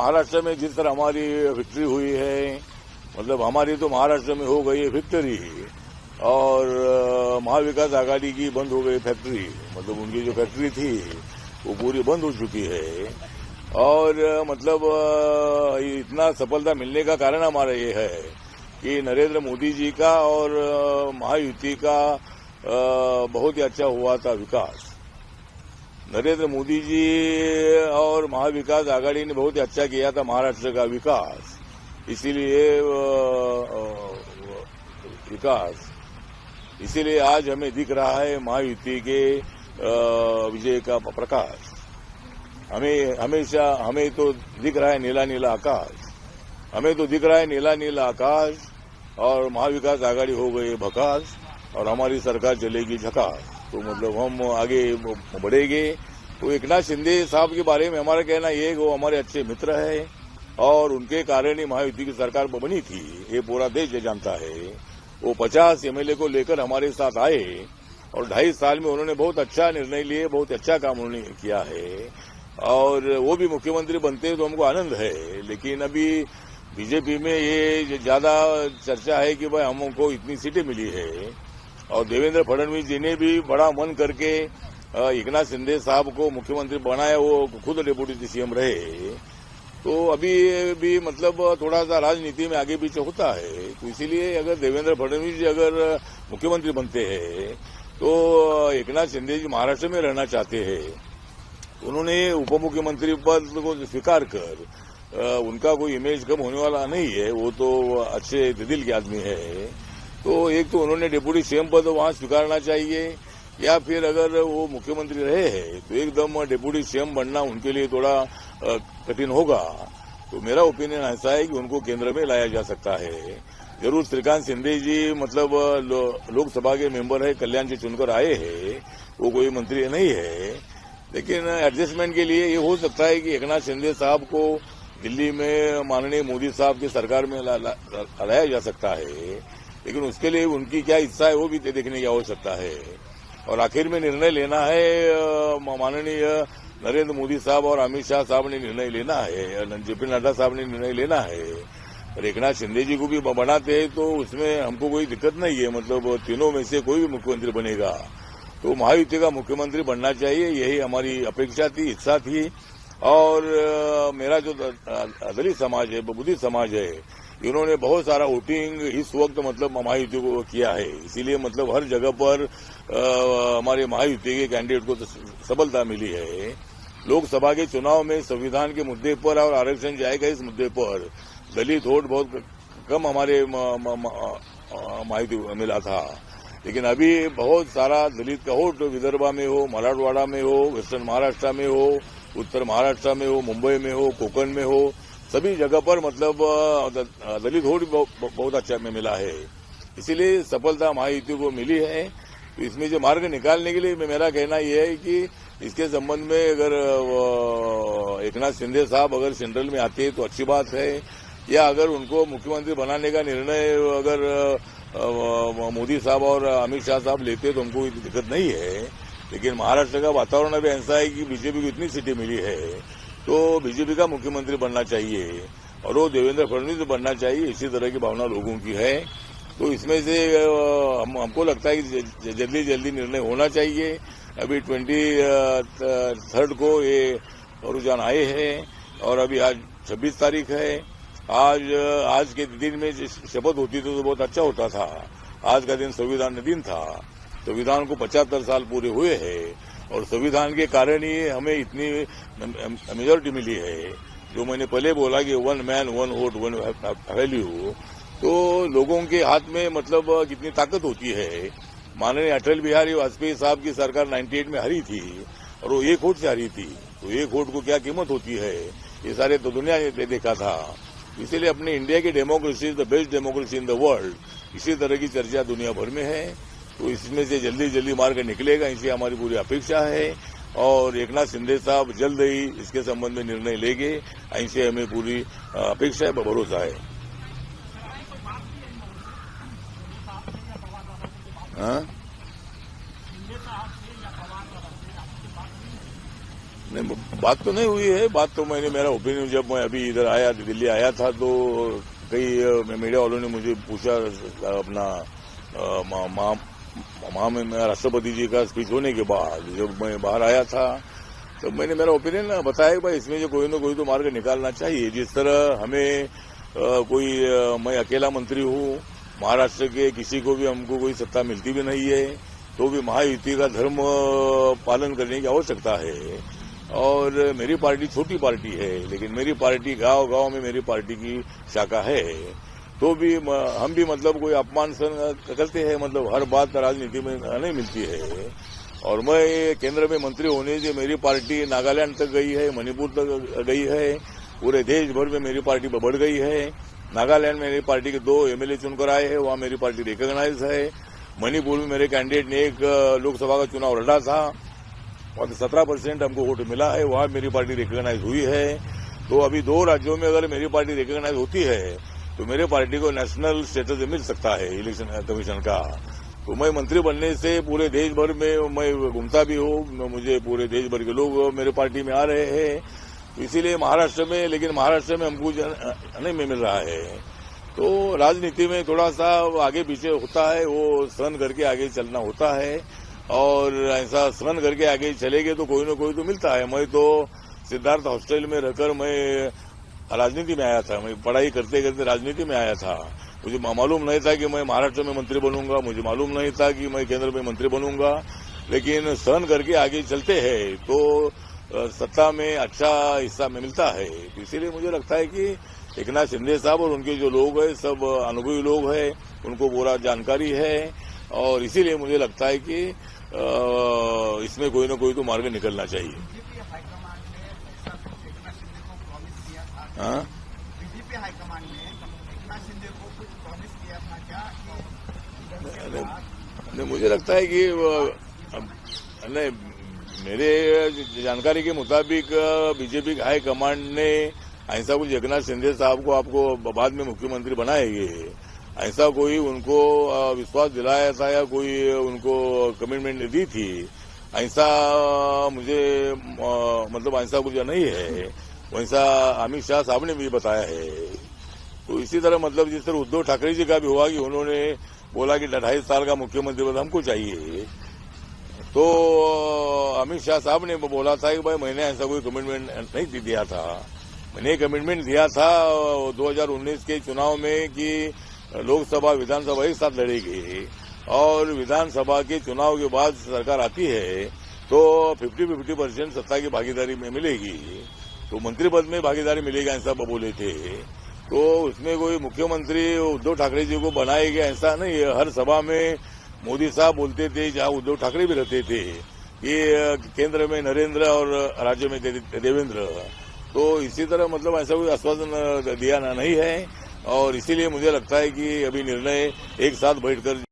महाराष्ट्र में जिस तरह हमारी विक्ट्री हुई है, मतलब हमारी तो महाराष्ट्र में हो गई है विक्ट्री, और महाविकास आघाड़ी की बंद हो गई फैक्ट्री, मतलब उनकी जो फैक्ट्री थी वो पूरी बंद हो चुकी है। और मतलब इतना सफलता मिलने का कारण हमारा ये है कि नरेंद्र मोदी जी का और महायुति का बहुत ही अच्छा हुआ था विकास। नरेंद्र मोदी जी और महाविकास आघाड़ी ने बहुत ही अच्छा किया था महाराष्ट्र का विकास, इसीलिए आज हमें दिख रहा है महायुति के विजय का प्रकाश। हमें तो दिख रहा है नीला नीला आकाश, और महाविकास आघाड़ी हो गई भकास, और हमारी सरकार चलेगी झकास। तो मतलब हम आगे बढ़ेंगे। तो एकनाथ शिंदे साहब के बारे में हमारा कहना ये है कि वो हमारे अच्छे मित्र है, और उनके कारण ही महायुति की सरकार बनी थी, ये पूरा देश जानता है। वो 50 एमएलए को लेकर हमारे साथ आए, और 2.5 साल में उन्होंने बहुत अच्छा निर्णय लिए, बहुत अच्छा काम उन्होंने किया है, और वो भी मुख्यमंत्री बनते तो हमको आनंद है। लेकिन अभी बीजेपी में ये ज्यादा चर्चा है कि भाई हमको इतनी सीटें मिली है, और देवेंद्र फडणवीस जी ने भी बड़ा मन करके एकनाथ शिंदे साहब को मुख्यमंत्री बनाया, वो खुद डेप्यूटी सीएम रहे। तो अभी भी मतलब थोड़ा सा राजनीति में आगे पीछे होता है। तो इसीलिए अगर देवेंद्र फडणवीस जी अगर मुख्यमंत्री बनते हैं तो एकनाथ शिंदे जी महाराष्ट्र में रहना चाहते हैं। उन्होंने उप मुख्यमंत्री पद को स्वीकार कर उनका कोई इमेज कम होने वाला नहीं है, वो तो अच्छे दिल के आदमी है। तो एक तो उन्होंने डेप्यूटी सीएम पद वहां स्वीकारना चाहिए, या फिर अगर वो मुख्यमंत्री रहे हैं तो एकदम डेप्यूटी सीएम बनना उनके लिए थोड़ा कठिन होगा। तो मेरा ओपिनियन ऐसा है कि उनको केंद्र में लाया जा सकता है। जरूर श्रीकांत शिंदे जी मतलब लोकसभा के मेंबर है, कल्याण से चुनकर आए हैं, वो कोई मंत्री नहीं है, लेकिन एडजस्टमेंट के लिए ये हो सकता है कि एकनाथ शिंदे साहब को दिल्ली में माननीय मोदी साहब की सरकार में लाया जा सकता है। लेकिन उसके लिए उनकी क्या इच्छा है वो भी देखने की आवश्यकता है। और आखिर में निर्णय लेना है, माननीय नरेंद्र मोदी साहब और अमित शाह साहब ने निर्णय लेना है, जेपी नड्डा साहब ने निर्णय लेना है। और एकनाथ शिंदे जी को भी बनाते हैं तो उसमें हमको कोई दिक्कत नहीं है, मतलब तीनों में से कोई भी मुख्यमंत्री बनेगा तो महायुति का मुख्यमंत्री बनना चाहिए, यही हमारी अपेक्षा थी, इच्छा थी। और मेरा जो दलित समाज है, बुद्धिस्ट समाज है, इन्होंने बहुत सारा वोटिंग इस वक्त मतलब महायुति को किया है। इसीलिए मतलब हर जगह पर हमारे महायुति के कैंडिडेट को सफलता मिली है। लोकसभा के चुनाव में संविधान के मुद्दे पर और आरक्षण जाएगा इस मुद्दे पर दलित वोट बहुत कम हमारे महायुति मिला था। लेकिन अभी बहुत सारा दलित का वोट विदर्भा में हो, मराठवाड़ा में हो, वेस्टर्न महाराष्ट्र में हो, उत्तर महाराष्ट्र में हो, मुंबई में हो, कोकण में हो, सभी जगह पर मतलब दलित वोट बहुत अच्छा में मिला है। इसीलिए सफलता महायुति को मिली है। तो इसमें जो मार्ग निकालने के लिए मेरा कहना यह है कि इसके संबंध में अगर एकनाथ शिंदे साहब अगर सेंट्रल में आते हैं तो अच्छी बात है, या अगर उनको मुख्यमंत्री बनाने का निर्णय अगर मोदी साहब और अमित शाह साहब लेते तो हमको दिक्कत नहीं है। लेकिन महाराष्ट्र का वातावरण अभी ऐसा है कि बीजेपी को इतनी सीटें मिली है तो बीजेपी का मुख्यमंत्री बनना चाहिए, और वो देवेंद्र फडणवीस बनना चाहिए, इसी तरह की भावना लोगों की है। तो इसमें से हमको लगता है कि जल्दी निर्णय होना चाहिए। अभी 23 को ये रुझान आए हैं, और अभी आज 26 तारीख है। आज के दिन में शपथ होती तो बहुत अच्छा होता था। आज का दिन संविधान दिन था, संविधान को 75 साल पूरे हुए हैं, और संविधान के कारण ही हमें इतनी मेजॉरिटी मिली है। जो मैंने पहले बोला कि 1 मैन 1 वोट 1 वैल्यू, तो लोगों के हाथ में मतलब कितनी ताकत होती है। माननीय अटल बिहारी वाजपेयी साहब की सरकार 98 में हारी थी, और वो 1 वोट से हारी थी। तो 1 वोट को क्या कीमत होती है, ये सारे तो दुनिया ने देखा था। इसीलिए अपने इंडिया की democracy is the best democracy in the world, इसी तरह की चर्चा दुनिया भर में है। तो इसमें से जल्दी मार्ग निकलेगा, इसी हमारी पूरी अपेक्षा है। और एकनाथ शिंदे साहब जल्द ही इसके संबंध में निर्णय लेंगे, ऐसे हमें पूरी अपेक्षा है, भरोसा है। हाँ? नहीं, बात तो नहीं हुई है। बात तो मेरा ओपिनियन, जब मैं अभी इधर आया, दिल्ली आया था, तो कई मीडिया वालों ने मुझे पूछा अपना में राष्ट्रपति जी का स्पीच होने के बाद जब मैं बाहर आया था, तो मैंने मेरा ओपिनियन बताया कि भाई इसमें जो कोई ना कोई तो मार्ग निकालना चाहिए। जिस तरह हमें मैं अकेला मंत्री हूँ, महाराष्ट्र के किसी को भी हमको कोई सत्ता मिलती भी नहीं है, तो भी महायुति का धर्म पालन करने की आवश्यकता है। और मेरी पार्टी छोटी पार्टी है, लेकिन मेरी पार्टी गांव-गांव में मेरी पार्टी की शाखा है, तो भी हम भी मतलब कोई अपमान सहन करते हैं। मतलब हर बात राजनीति में नहीं मिलती है। और मैं केंद्र में मंत्री होने से मेरी पार्टी नागालैंड तक गई है, मणिपुर तक गई है, पूरे देश भर में मेरी पार्टी बढ़ गई है। नागालैंड में मेरी पार्टी के 2 एमएलए चुनकर आए हैं, वहां मेरी पार्टी रिकॉग्नाइज है। मणिपुर में मेरे कैंडिडेट ने एक लोकसभा का चुनाव लड़ा था और 17% हमको वोट मिला है, वहां मेरी पार्टी रिकॉग्नाइज हुई है। तो अभी 2 राज्यों में अगर मेरी पार्टी रिकॉग्नाइज होती है तो मेरे पार्टी को नेशनल स्टेटस मिल सकता है इलेक्शन कमीशन का। तो मैं मंत्री बनने से पूरे देश भर में मैं घूमता भी हूँ, मुझे पूरे देश भर के लोग मेरे पार्टी में आ रहे हैं। इसीलिए महाराष्ट्र में, लेकिन महाराष्ट्र में हमको नहीं मिल रहा है। तो राजनीति में थोड़ा सा आगे पीछे होता है, वो सहन करके आगे चलना होता है। और ऐसा सहन करके आगे चलेंगे तो कोई ना कोई तो मिलता है। मैं तो सिद्धार्थ हॉस्टल में रहकर मैं राजनीति में आया था, मैं पढ़ाई करते करते राजनीति में आया था। मुझे मालूम नहीं था कि मैं महाराष्ट्र में मंत्री बनूंगा, मुझे मालूम नहीं था कि मैं केंद्र में मंत्री बनूंगा, लेकिन सहन करके आगे चलते हैं तो सत्ता में अच्छा हिस्सा में मिलता है। तो इसीलिए मुझे लगता है कि एकनाथ शिंदे साहब और उनके जो लोग हैं सब अनुभवी लोग हैं, उनको पूरा जानकारी है। और इसीलिए मुझे लगता है कि इसमें कोई ना कोई तो मार्ग निकलना चाहिए। हाँ, बीजेपी हाईकमान ने एकनाथ शिंदे को कुछ प्रॉमिस किया था क्या? नहीं, मुझे लगता है कि नहीं, मेरे जानकारी के मुताबिक बीजेपी हाईकमान ने ऐसा कुछ एकनाथ शिंदे साहब को आपको बाद में मुख्यमंत्री बनाएंगे, ऐसा कोई उनको विश्वास दिलाया था या कोई उनको कमिटमेंट दी थी, ऐसा मुझे मतलब ऐसा कुछ नहीं है। वैसा अमित शाह साहब ने भी बताया है। तो इसी तरह मतलब जिस तरह उद्धव ठाकरे जी का भी हुआ कि उन्होंने बोला कि 2.5 साल का मुख्यमंत्री पद हमको चाहिए, तो अमित शाह साहब ने बोला था कि भाई मैंने ऐसा कोई कमिटमेंट नहीं दिया था। मैंने कमिटमेंट दिया था 2019 के चुनाव में कि लोकसभा विधानसभा एक साथ लड़ेगी, और विधानसभा के चुनाव के बाद सरकार आती है तो 50-50% सत्ता की भागीदारी में मिलेगी, तो मंत्री पद में भागीदारी मिलेगी, ऐसा बोले थे। तो उसमें कोई मुख्यमंत्री उद्धव ठाकरे जी को बनाएगा ऐसा नहीं है। हर सभा में मोदी साहब बोलते थे, जहां उद्धव ठाकरे भी रहते थे, कि केंद्र में नरेंद्र और राज्य में देवेंद्र। तो इसी तरह मतलब ऐसा कोई आश्वासन दिया नहीं है। और इसीलिए मुझे लगता है कि अभी निर्णय एक साथ बैठकर